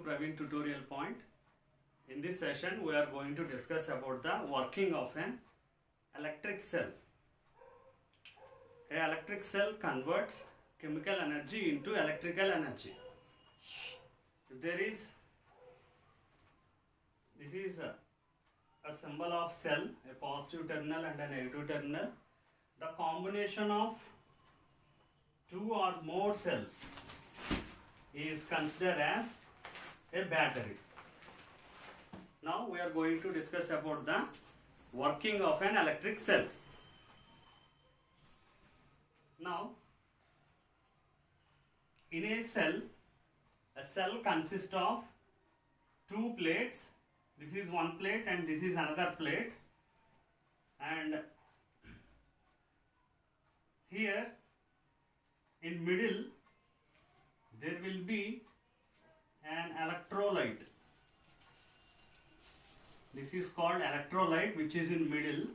Praveen Tutorial Point. In this session we are going to discuss about the working of an electric cell. An electric cell converts chemical energy into electrical energy. If there is, this is a symbol of cell, a positive terminal and a negative terminal. The combination of two or more cells is considered as a battery. Now we are going to discuss about the working of an electric cell. Now, in a cell consists of two plates. This is one plate and this is another plate, and here in middle there will be an electrolyte. This is called electrolyte, which is in middle.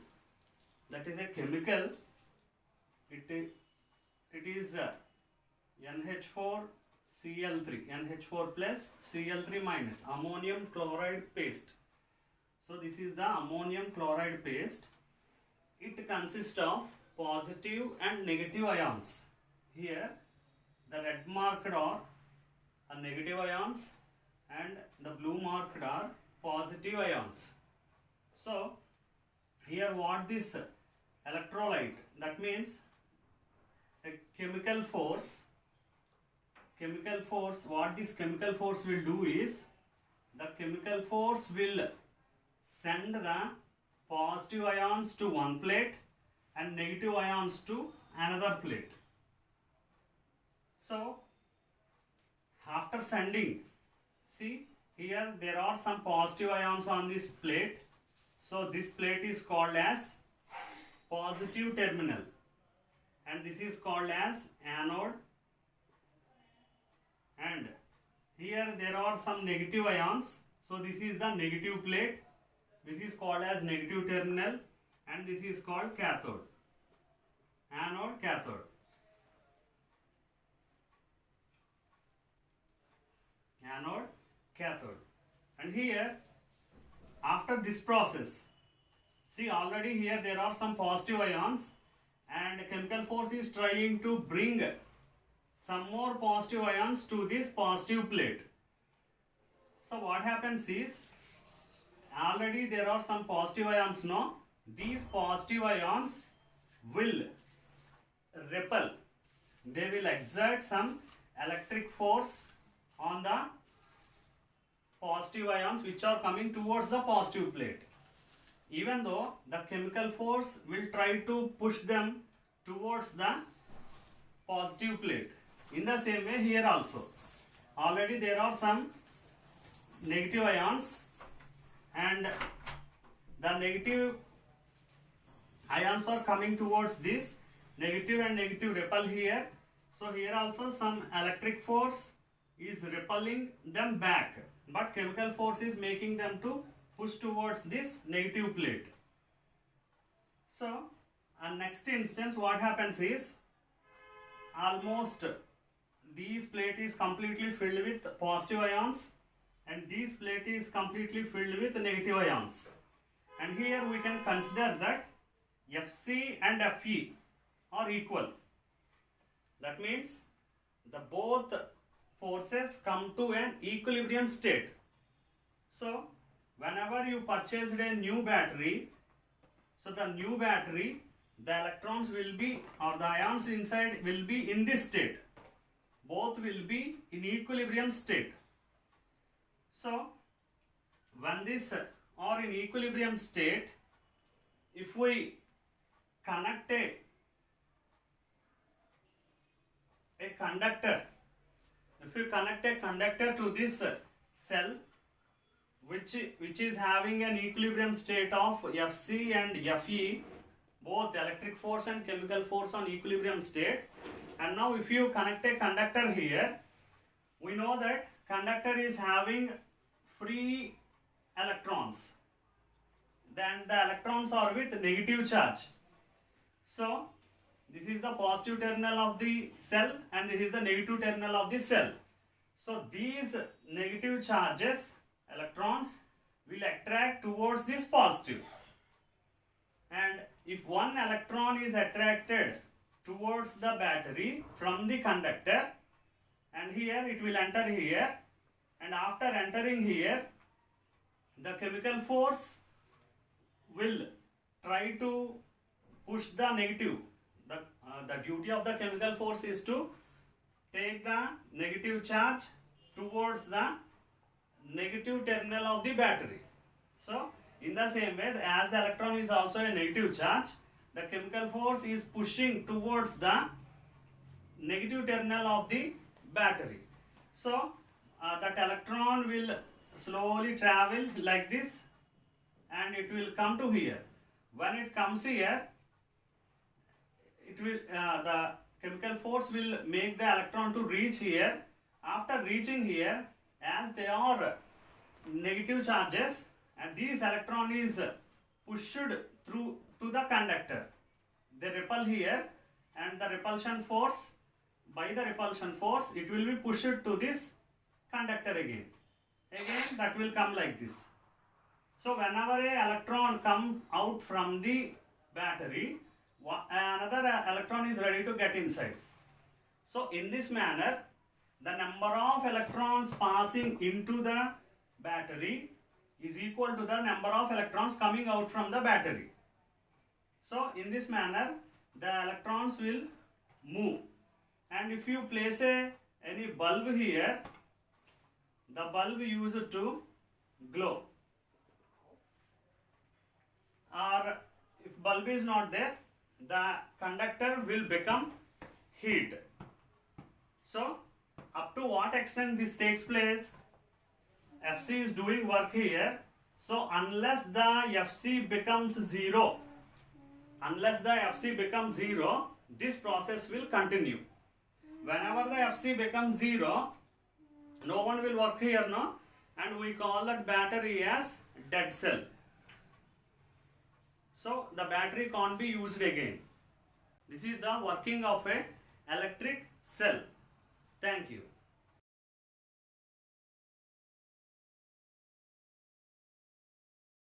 That is a chemical. It is NH4Cl3, NH4 plus Cl3 minus, ammonium chloride paste. So this is the ammonium chloride paste. It consists of positive and negative ions. Here the red marked are negative ions and the blue marked are positive ions. So here what this electrolyte, that means a chemical force, what this chemical force will do is, the chemical force will send the positive ions to one plate and negative ions to another plate. So after sending, see here there are some positive ions on this plate. So this plate is called as positive terminal and this is called as anode, and here there are some negative ions. So this is the negative plate. This is called as negative terminal and this is called cathode. Anode, cathode. Anode, cathode. And here after this process, see already here there are some positive ions and chemical force is trying to bring some more positive ions to this positive plate. So what happens is, already there are some positive ions now. These positive ions will repel. They will exert some electric force on the positive ions which are coming towards the positive plate. Even though the chemical force will try to push them towards the positive plate. In the same way here also, already there are some negative ions and the negative ions are coming towards this. Negative and negative repel here. So here also some electric force is repelling them back, but chemical force is making them to push towards this negative plate. So next instance what happens is, almost this plate is completely filled with positive ions and this plate is completely filled with negative ions, and here we can consider that Fc and Fe are equal. That means the both forces come to an equilibrium state. So whenever you purchased a new battery, so the new battery, the electrons will be, or the ions inside will be in this state. Both will be in equilibrium state. So when this are in equilibrium state, if we connect a conductor, if you connect a conductor to this cell which is having an equilibrium state of Fc and Fe, both electric force and chemical force on equilibrium state, and now if you connect a conductor here, we know that conductor is having free electrons, then the electrons are with negative charge. So this is the positive terminal of the cell and this is the negative terminal of the cell. So these negative charges, electrons, will attract towards this positive. And if one electron is attracted towards the battery from the conductor, and here it will enter here, and after entering here, the chemical force will try to push the negative. The duty of the chemical force is to take the negative charge towards the negative terminal of the battery. So in the same way, as the electron is also a negative charge, the chemical force is pushing towards the negative terminal of the battery. So that electron will slowly travel like this, and it will come to here. When it comes here, it will the chemical force will make the electron to reach here. After reaching here, as they are negative charges, and this electron is pushed through to the conductor, they repel here, and the repulsion force, by the repulsion force, it will be pushed to this conductor again. That will come like this. So whenever a electron comes out from the battery, another electron is ready to get inside. So in this manner, the number of electrons passing into the battery is equal to the number of electrons coming out from the battery. So in this manner, the electrons will move. And if you place any bulb here, the bulb used to glow. Or if bulb is not there, the conductor will become heat. So up to what extent this takes place, FC is doing work here. So unless the FC becomes zero, this process will continue. Whenever the FC becomes zero, no one will work here, no? And we call that battery as dead cell. So the battery can't be used again. This is the working of a electric cell. Thank you.